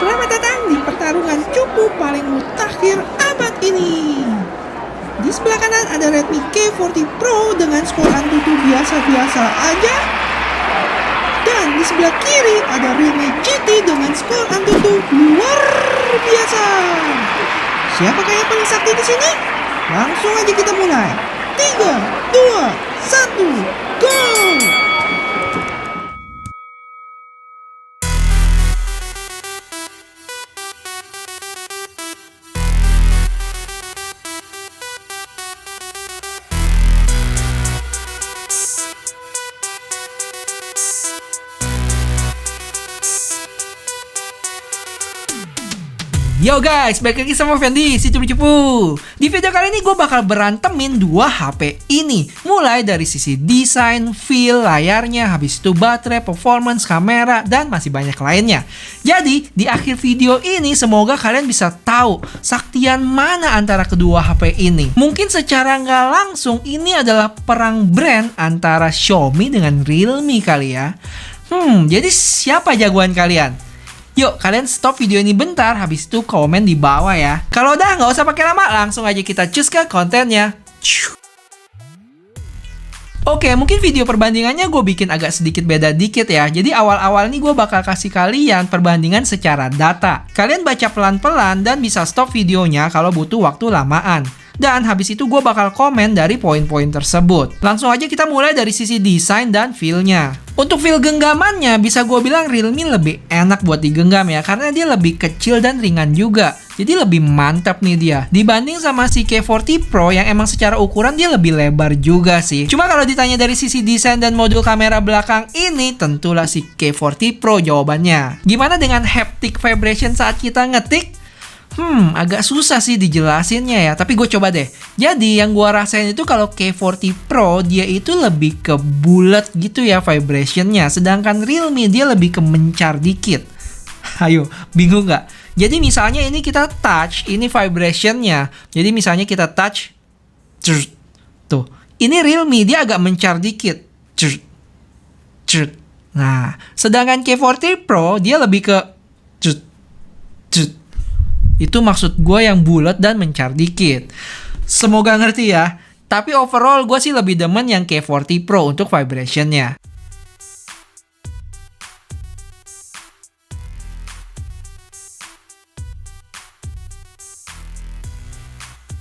Selamat datang di pertarungan cupu paling mutakhir abad ini. Di sebelah kanan ada Redmi K40 Pro dengan skor Antutu biasa-biasa aja. Dan di sebelah kiri ada Realme GT dengan skor Antutu luar biasa. Siapakah yang paling sakti di sini? Langsung aja kita mulai. 3, 2, 1, go! Yo guys, balik lagi sama Fendi, si cupu-cupu. Di video kali ini gue bakal berantemin dua HP ini. Mulai dari sisi desain, feel, layarnya, habis itu baterai, performance, kamera, dan masih banyak lainnya. Jadi, di akhir video ini semoga kalian bisa tahu saktian mana antara kedua HP ini. Mungkin secara nggak langsung ini adalah perang brand antara Xiaomi dengan Realme kali ya. Jadi siapa jagoan kalian? Yuk, kalian stop video ini bentar, habis itu komen di bawah ya. Kalau udah nggak usah pakai lama, langsung aja kita cus ke kontennya. Oke, mungkin video perbandingannya gue bikin agak sedikit beda dikit ya. Jadi awal-awal nih gue bakal kasih kalian perbandingan secara data. Kalian baca pelan-pelan dan bisa stop videonya kalau butuh waktu lamaan. Dan habis itu gue bakal komen dari poin-poin tersebut. Langsung aja kita mulai dari sisi desain dan feel-nya. Untuk feel genggamannya bisa gue bilang Realme lebih enak buat digenggam ya. Karena dia lebih kecil dan ringan juga. Jadi lebih mantap nih dia. Dibanding sama si K40 Pro yang emang secara ukuran dia lebih lebar juga sih. Cuma kalau ditanya dari sisi desain dan modul kamera belakang ini, tentulah si K40 Pro jawabannya. Gimana dengan haptic vibration saat kita ngetik? Agak susah sih dijelasinnya ya, tapi gue coba deh. Jadi yang gue rasain itu kalau K40 Pro dia itu lebih ke bulat gitu ya vibrationnya, sedangkan Realme dia lebih ke mencar dikit. Ayo, bingung nggak? Jadi misalnya ini kita touch, ini vibrationnya. Jadi misalnya kita touch, tuh. Ini Realme dia agak mencar dikit. Nah, sedangkan K40 Pro dia lebih ke itu maksud gue yang bulat dan mencar dikit. Semoga ngerti ya. Tapi overall gue sih lebih demen yang K40 Pro untuk vibrationnya.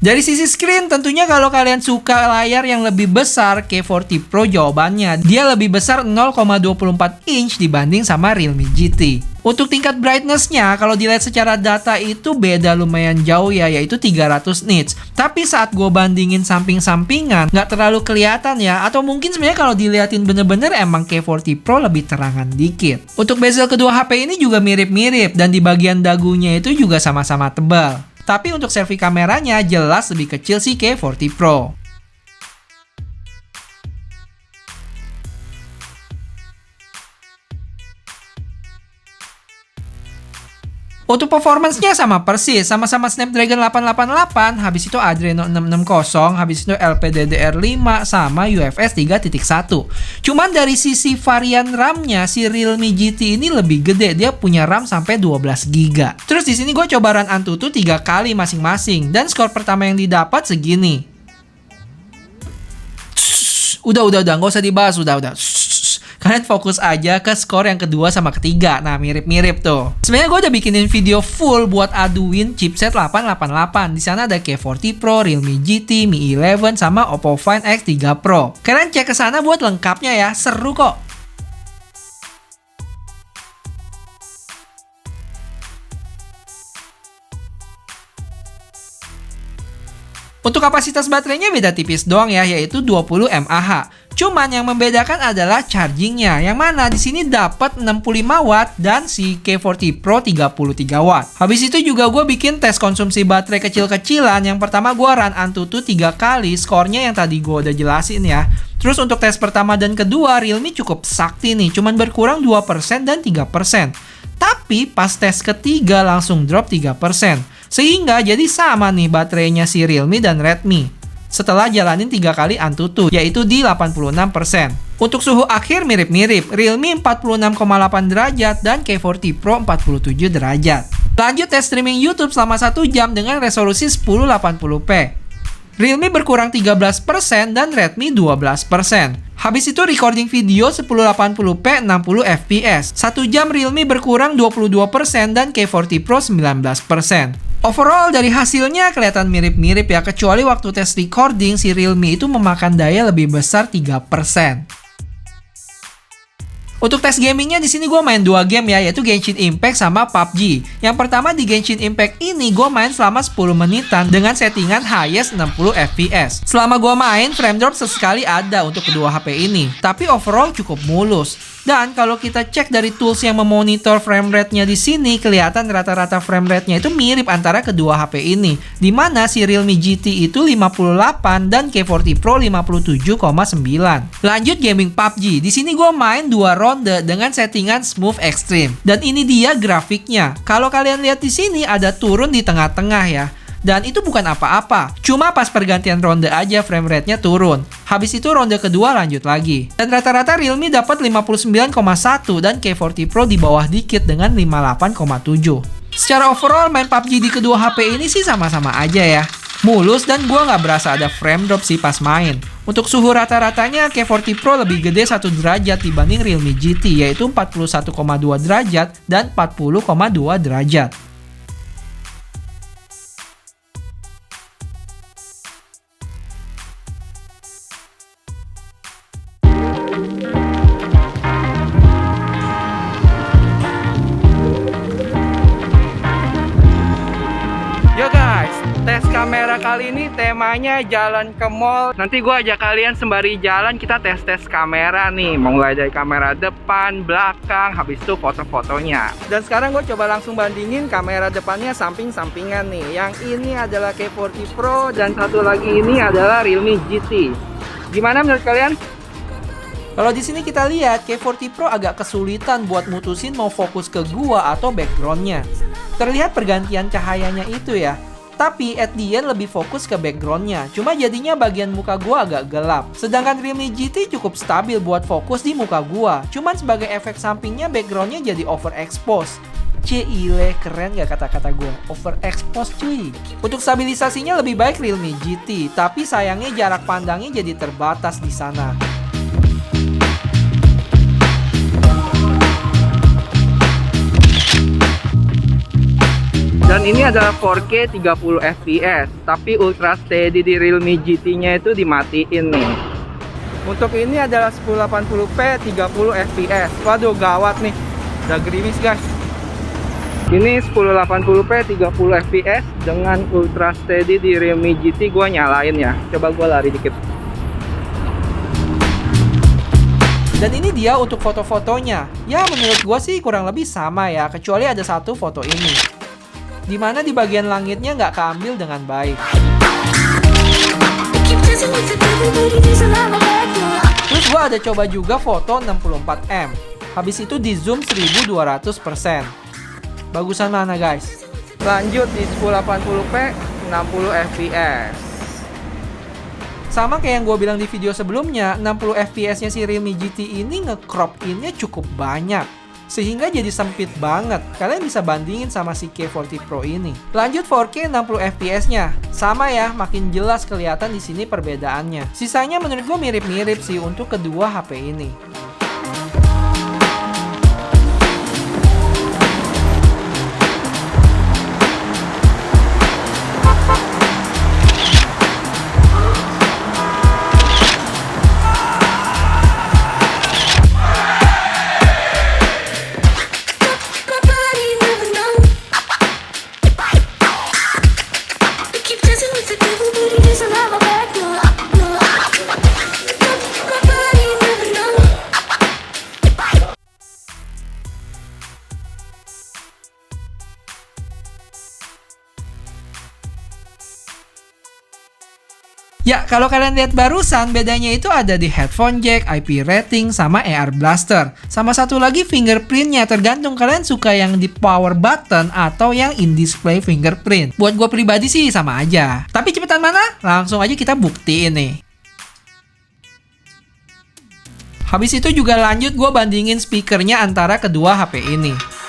Dari sisi screen, tentunya kalau kalian suka layar yang lebih besar, K40 Pro jawabannya. Dia lebih besar 0,24 inch dibanding sama Realme GT. Untuk tingkat brightness-nya, kalau dilihat secara data itu beda lumayan jauh ya, yaitu 300 nits. Tapi saat gue bandingin samping-sampingan, nggak terlalu kelihatan ya. Atau mungkin sebenarnya kalau diliatin bener-bener emang K40 Pro lebih terangan dikit. Untuk bezel kedua HP ini juga mirip-mirip, dan di bagian dagunya itu juga sama-sama tebal. Tapi untuk selfie kameranya jelas lebih kecil si K40 Pro. Untuk performance-nya sama persis, sama-sama Snapdragon 888, habis itu Adreno 660, habis itu LPDDR5 sama UFS 3.1. Cuman dari sisi varian RAM-nya, si Realme GT ini lebih gede, dia punya RAM sampai 12GB. Terus di sini gue coba run Antutu 3 kali masing-masing, dan skor pertama yang didapat segini. Udah, nggak usah dibahas, udah. Kalian fokus aja ke skor yang kedua sama ketiga. Nah, mirip-mirip tuh. Sebenarnya gue udah bikinin video full buat aduin chipset 888. Di sana ada K40 Pro, Realme GT, Mi 11 sama Oppo Find X3 Pro. Kalian cek ke sana buat lengkapnya ya, seru kok. Untuk kapasitas baterainya beda tipis doang ya, yaitu 20 mAh. Cuman yang membedakan adalah chargingnya, yang mana di sini dapat 65 watt dan si K40 Pro 33 watt. Habis itu juga gue bikin tes konsumsi baterai kecil-kecilan. Yang pertama gue run Antutu 3 kali, skornya yang tadi gue udah jelasin ya. Terus untuk tes pertama dan kedua, Realme cukup sakti nih, cuman berkurang 2% dan 3%. Tapi pas tes ketiga langsung drop 3%. Sehingga jadi sama nih baterainya si Realme dan Redmi. setelah jalanin 3 kali Antutu, yaitu di 86%. Untuk suhu akhir mirip-mirip, Realme 46,8 derajat dan K40 Pro 47 derajat. Lanjut tes streaming YouTube selama 1 jam dengan resolusi 1080p. Realme berkurang 13% dan Redmi 12%. Habis itu recording video 1080p 60 fps. 1 jam Realme berkurang 22% dan K40 Pro 19%. Overall dari hasilnya kelihatan mirip-mirip ya, kecuali waktu tes recording si Realme itu memakan daya lebih besar 3%. Untuk tes gamingnya di sini gue main 2 game ya, yaitu Genshin Impact sama PUBG. Yang pertama di Genshin Impact ini gue main selama 10 menitan dengan settingan highest 60 fps. Selama gue main, frame drop sesekali ada untuk kedua HP ini, tapi overall cukup mulus. Dan kalau kita cek dari tools yang memonitor frame rate-nya di sini, kelihatan rata-rata frame rate-nya itu mirip antara kedua HP ini, di mana si Realme GT itu 58 dan K40 Pro 57,9. Lanjut gaming PUBG. Di sini gue main 2 ronde dengan settingan smooth extreme. Dan ini dia grafiknya. Kalau kalian lihat di sini ada turun di tengah-tengah ya. Dan itu bukan apa-apa, cuma pas pergantian ronde aja frame rate-nya turun. Habis itu ronde kedua lanjut lagi. Dan rata-rata Realme dapat 59,1 dan K40 Pro di bawah dikit dengan 58,7. Secara overall main PUBG di kedua HP ini sih sama-sama aja ya. Mulus dan gua nggak berasa ada frame drop sih pas main. Untuk suhu rata-ratanya K40 Pro lebih gede 1 derajat dibanding Realme GT, yaitu 41,2 derajat dan 40,2 derajat. Yo guys, tes kamera kali ini temanya jalan ke mall. Nanti gue ajak kalian sembari jalan kita tes-tes kamera nih. Mulai dari kamera depan, belakang, habis itu foto-fotonya. Dan sekarang gue coba langsung bandingin kamera depannya samping-sampingan nih. Yang ini adalah K40 Pro dan satu lagi ini adalah Realme GT. Gimana menurut kalian? Kalau di sini kita lihat K40 Pro agak kesulitan buat mutusin mau fokus ke gua atau backgroundnya. Terlihat pergantian cahayanya itu ya. Tapi at the end lebih fokus ke backgroundnya. Cuma jadinya bagian muka gua agak gelap. Sedangkan Realme GT cukup stabil buat fokus di muka gua. Cuman sebagai efek sampingnya backgroundnya jadi overexpose. Cile, keren gak kata-kata gue? Overexpose cuy. Untuk stabilisasinya lebih baik Realme GT. Tapi sayangnya jarak pandangnya jadi terbatas di sana. Dan ini adalah 4K 30 fps, tapi ultra steady di Realme GT-nya itu dimatiin nih. Untuk ini adalah 1080p 30 fps. Waduh, gawat nih. Udah gerimis guys. Ini 1080p 30 fps dengan ultra steady di Realme GT. Gua nyalain ya. Coba gua lari dikit. Dan ini dia untuk foto-fotonya. Ya menurut gua sih kurang lebih sama ya, kecuali ada satu foto ini, dimana di bagian langitnya nggak keambil dengan baik. Terus gue ada coba juga foto 64M. Habis itu di zoom 1200%. Bagusan mana guys? Lanjut di 1080p 60 fps. Sama kayak yang gue bilang di video sebelumnya, 60 fps nya si Realme GT ini nge-crop in-nya cukup banyak, sehingga jadi sempit banget. Kalian bisa bandingin sama si K40 Pro ini. Lanjut 4K 60 fps-nya. Sama ya, makin jelas kelihatan di sini perbedaannya. Sisanya menurut gue mirip-mirip sih untuk kedua HP ini. Ya, kalau kalian lihat barusan, bedanya itu ada di headphone jack, IP rating, sama AR blaster. Sama satu lagi fingerprintnya, tergantung kalian suka yang di power button atau yang in-display fingerprint. Buat gue pribadi sih sama aja. Tapi cepetan mana? Langsung aja kita buktiin nih. Habis itu juga lanjut gue bandingin speakernya antara kedua HP ini.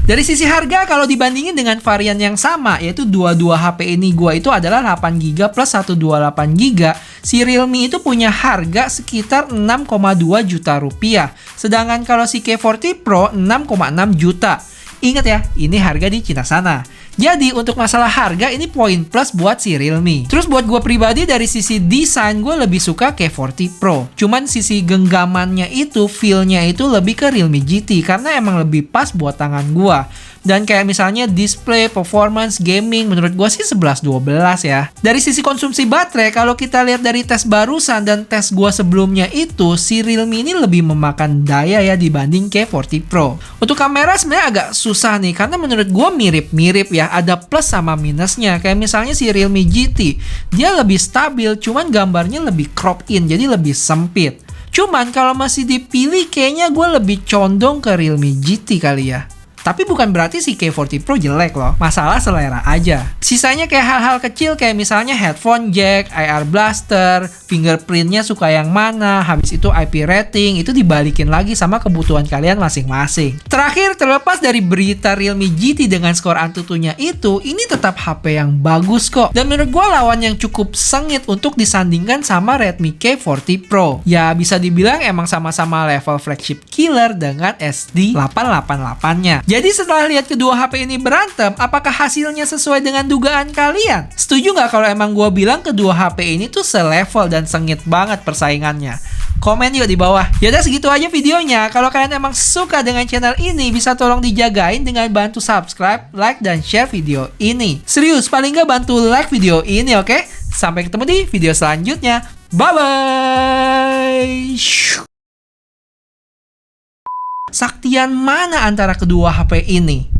Dari sisi harga, kalau dibandingin dengan varian yang sama, yaitu dua-dua HP ini gua itu adalah 8GB plus 128GB, si Realme itu punya harga sekitar 6,2 juta rupiah. Sedangkan kalau si K40 Pro 6,6 juta. Ingat ya, ini harga di Cina sana. Jadi untuk masalah harga ini poin plus buat si Realme. Terus buat gue pribadi dari sisi desain gue lebih suka K40 Pro. Cuman sisi genggamannya itu, feel-nya itu lebih ke Realme GT karena emang lebih pas buat tangan gue. Dan kayak misalnya display, performance, gaming, menurut gue sih 11-12 ya. Dari sisi konsumsi baterai, kalau kita lihat dari tes barusan dan tes gue sebelumnya itu, si Realme ini lebih memakan daya ya dibanding K40 Pro. Untuk kamera sebenarnya agak susah nih, karena menurut gue mirip-mirip ya, ada plus sama minusnya. Kayak misalnya si Realme GT, dia lebih stabil, cuman gambarnya lebih crop in, jadi lebih sempit. Cuman kalau masih dipilih, kayaknya gue lebih condong ke Realme GT kali ya. Tapi bukan berarti si K40 Pro jelek loh, masalah selera aja. Sisanya kayak hal-hal kecil kayak misalnya headphone jack, AR blaster, fingerprintnya suka yang mana, habis itu IP rating, itu dibalikin lagi sama kebutuhan kalian masing-masing. Terakhir, terlepas dari berita Realme GT dengan skor Antutunya itu, ini tetap HP yang bagus kok. Dan menurut gue lawan yang cukup sengit untuk disandingkan sama Redmi K40 Pro. Ya bisa dibilang emang sama-sama level flagship killer dengan SD 888-nya. Jadi setelah lihat kedua HP ini berantem, apakah hasilnya sesuai dengan dugaan kalian? Setuju nggak kalau emang gue bilang kedua HP ini tuh selevel dan sengit banget persaingannya? Komen yuk di bawah. Yaudah segitu aja videonya. Kalau kalian emang suka dengan channel ini, bisa tolong dijagain dengan bantu subscribe, like, dan share video ini. Serius, paling nggak bantu like video ini, oke? Sampai ketemu di video selanjutnya. Bye-bye! Saktian mana antara kedua HP ini?